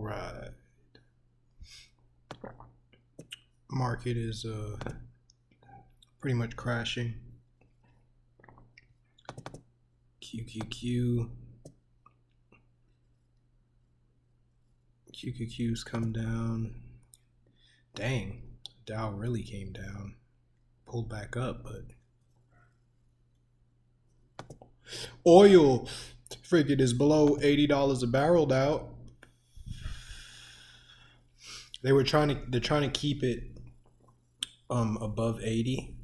right. Market is pretty much crashing. QQQ. QQQ's come down. Dang, Dow really came down. Pulled back up, but oil freaking is below $80 a barrel now. They're trying to keep it above 80.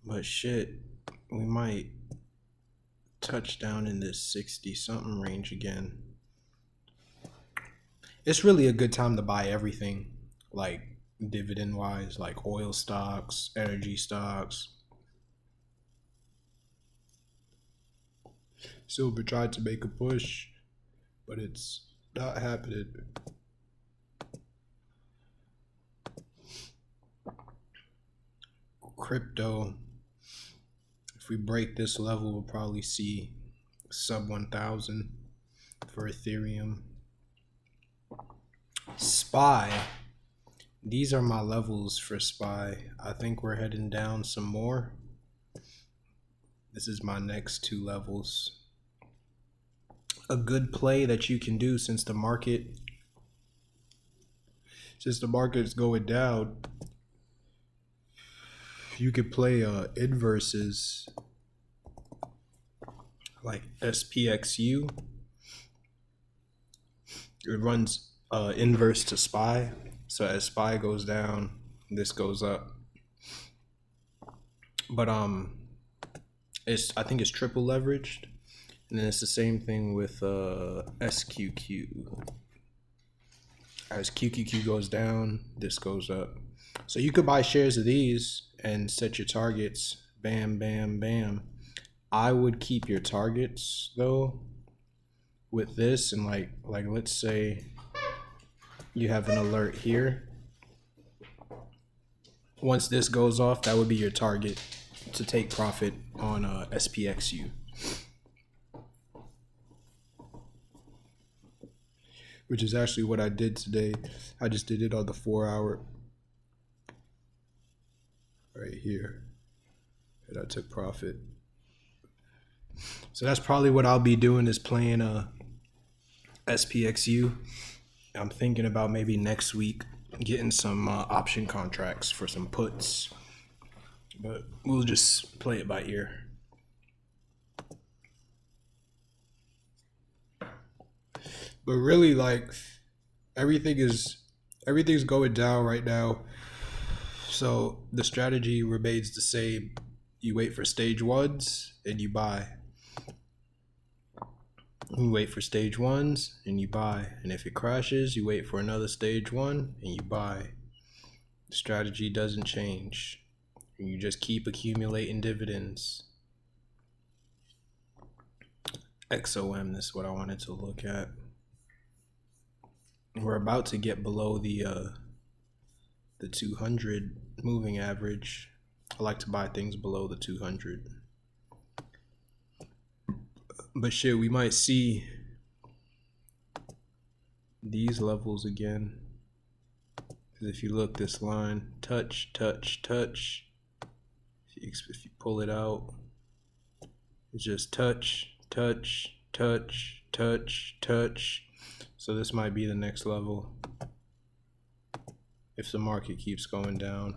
But shit, we might touch down in this 60 something range again. It's really a good time to buy everything, like dividend wise, like oil stocks, energy stocks. Silver tried to make a push, but it's not happening. Crypto, if we break this level, we'll probably see sub 1,000 for Ethereum. SPY, these are my levels for SPY. I think we're heading down some more. This is my next two levels. A good play that you can do since the market is going down, you could play inverses like SPXU. It runs inverse to SPY. So as SPY goes down, this goes up. But I think it's triple leveraged. And then it's the same thing with SQQ. As QQQ goes down, this goes up. So you could buy shares of these and set your targets. Bam, bam, bam. I would keep your targets though with this, and like let's say you have an alert here. Once this goes off, that would be your target to take profit on SPXU. Which is actually what I did today. I just did it on the 4 hour right here, and I took profit. So that's probably what I'll be doing, is playing SPXU. I'm thinking about maybe next week getting some option contracts for some puts, but we'll just play it by ear. But really, like, everything's going down right now. So the strategy remains the same. You wait for stage ones and you buy. You wait for stage ones and you buy. And if it crashes, you wait for another stage one and you buy. The strategy doesn't change. And you just keep accumulating dividends. XOM, this is what I wanted to look at. We're about to get below the 200 moving average. I like to buy things below the 200. But shit, we might see these levels again. Because if you look, this line, touch, touch, touch. If you pull it out, it's just touch, touch, touch, touch, touch. So this might be the next level if the market keeps going down.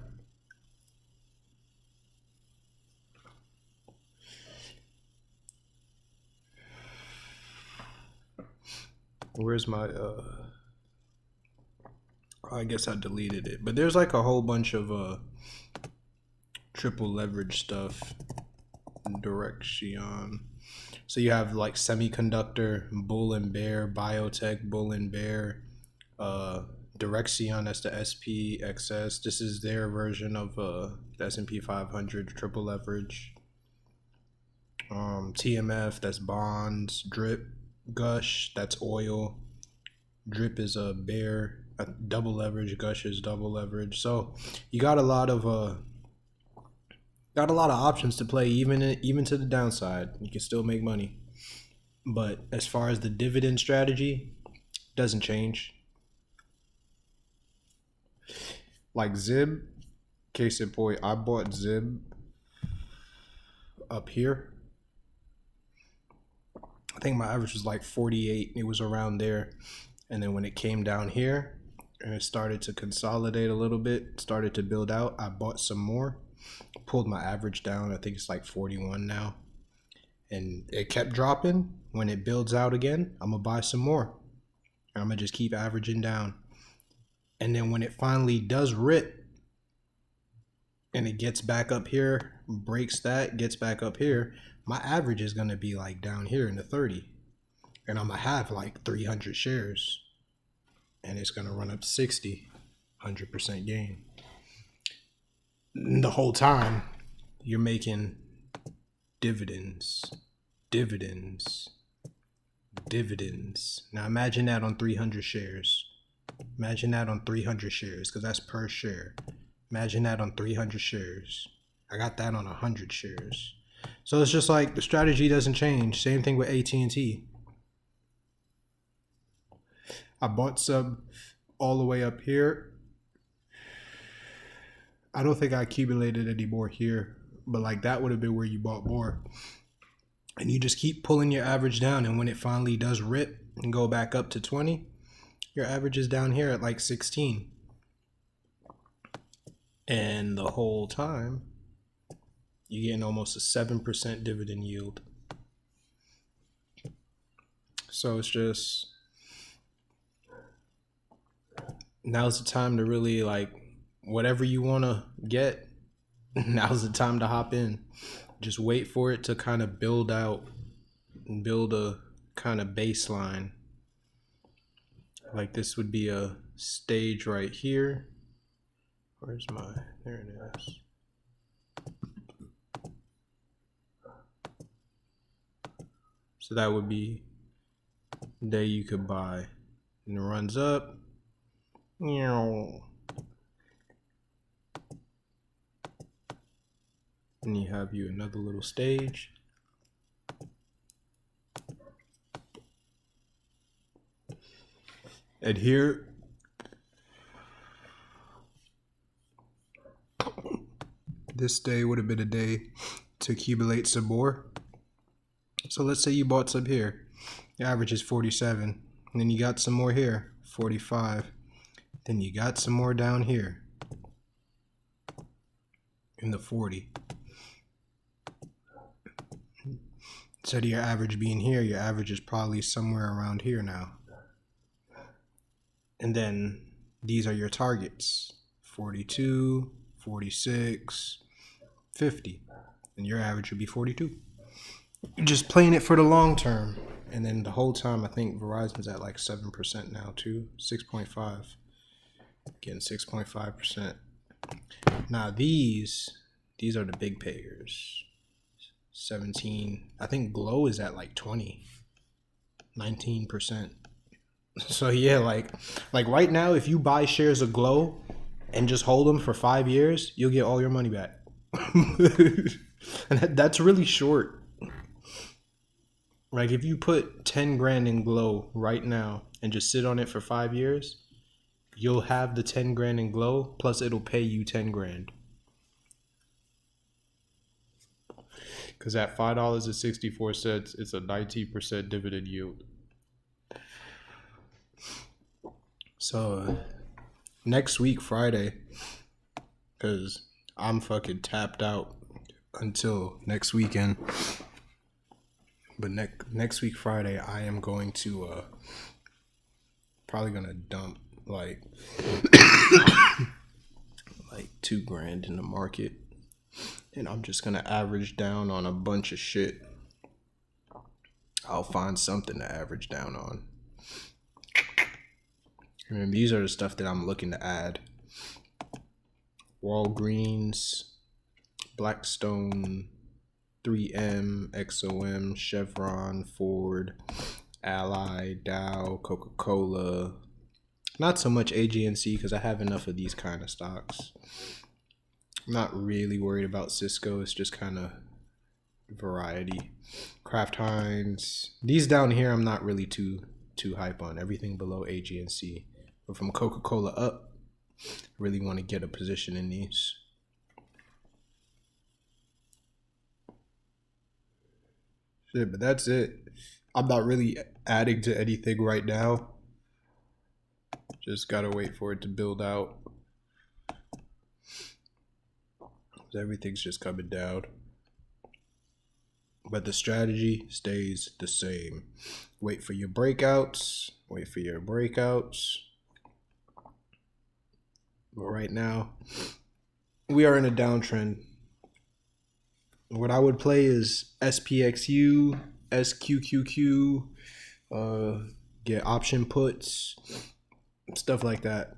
Where's my I guess I deleted it, but there's like a whole bunch of triple leverage stuff. Direction. So you have like semiconductor, bull and bear, biotech, bull and bear, Direction, that's the SPXS. This is their version of the S&P 500 triple leverage. TMF, that's bonds. Drip, Gush, that's oil. Drip is a bear, double leverage. Gush is double leverage. So you got a lot of options to play, even to the downside. You can still make money. But as far as the dividend strategy, doesn't change. Like Zib, case in point, I bought Zib up here. I think my average was like 48. It was around there. And then when it came down here and it started to consolidate a little bit, started to build out, I bought some more, pulled my average down. I think it's like 41 now. And it kept dropping. When it builds out again, I'm going to buy some more. And I'm going to just keep averaging down. And then when it finally does rip and it gets back up here, breaks that, gets back up here, my average is going to be like down here in the 30. And I'm going to have like 300 shares. And it's going to run up to 60, 100% gain. The whole time, you're making dividends. Now imagine that on 300 shares. Imagine that on 300 shares, because that's per share. Imagine that on 300 shares. I got that on 100 shares. So it's just like the strategy doesn't change. Same thing with AT&T. I bought sub all the way up here. I don't think I accumulated any more here, but like that would have been where you bought more. And you just keep pulling your average down, and when it finally does rip and go back up to 20, your average is down here at like 16. And the whole time, you're getting almost a 7% dividend yield. So it's just, now's the time to really, like, whatever you want to get, now's the time to hop in. Just wait for it to kind of build out and build a kind of baseline. Like this would be a stage right here. Where's my, there it is. So that would be the day you could buy. And it runs up. And you have you another little stage. And here, this day would have been a day to accumulate some more. So let's say you bought some here. Your average is 47. And then you got some more here, 45. Then you got some more down here in the 40. Instead of your average being here, your average is probably somewhere around here now. And then these are your targets, 42, 46, 50. And your average would be 42. You're just playing it for the long term. And then the whole time, I think Verizon's at like 7% now too, 6.5. Getting 6.5%. Now these are the big payers. 17. I think Glow is at like 20, 19%. So yeah, like right now, if you buy shares of Glow and just hold them for 5 years, you'll get all your money back. And that's really short. Like if you put 10 grand in Glow right now and just sit on it for 5 years, you'll have the 10 grand in Glow, plus it'll pay you 10 grand. Because at $5.64, it's a 19% dividend yield. So next week, Friday, because I'm fucking tapped out until next weekend. But next week, Friday, I am going to probably gonna dump like like 2 grand in the market, and I'm just gonna average down on a bunch of shit. I'll find something to average down on. And these are the stuff that I'm looking to add: Walgreens, Blackstone, 3M, XOM, Chevron, Ford, Ally, Dow, Coca-Cola. Not so much AGNC because I have enough of these kind of stocks. I'm not really worried about Cisco. It's just kind of variety. Kraft Heinz. These down here I'm not really too hype on. Everything below A, G, and C. But from Coca-Cola up, really want to get a position in these. Shit, but that's it. I'm not really adding to anything right now. Just gotta wait for it to build out. Everything's just coming down. But the strategy stays the same. Wait for your breakouts. Wait for your breakouts. But right now, we are in a downtrend. What I would play is SPXU, SQQQ, get option puts, stuff like that.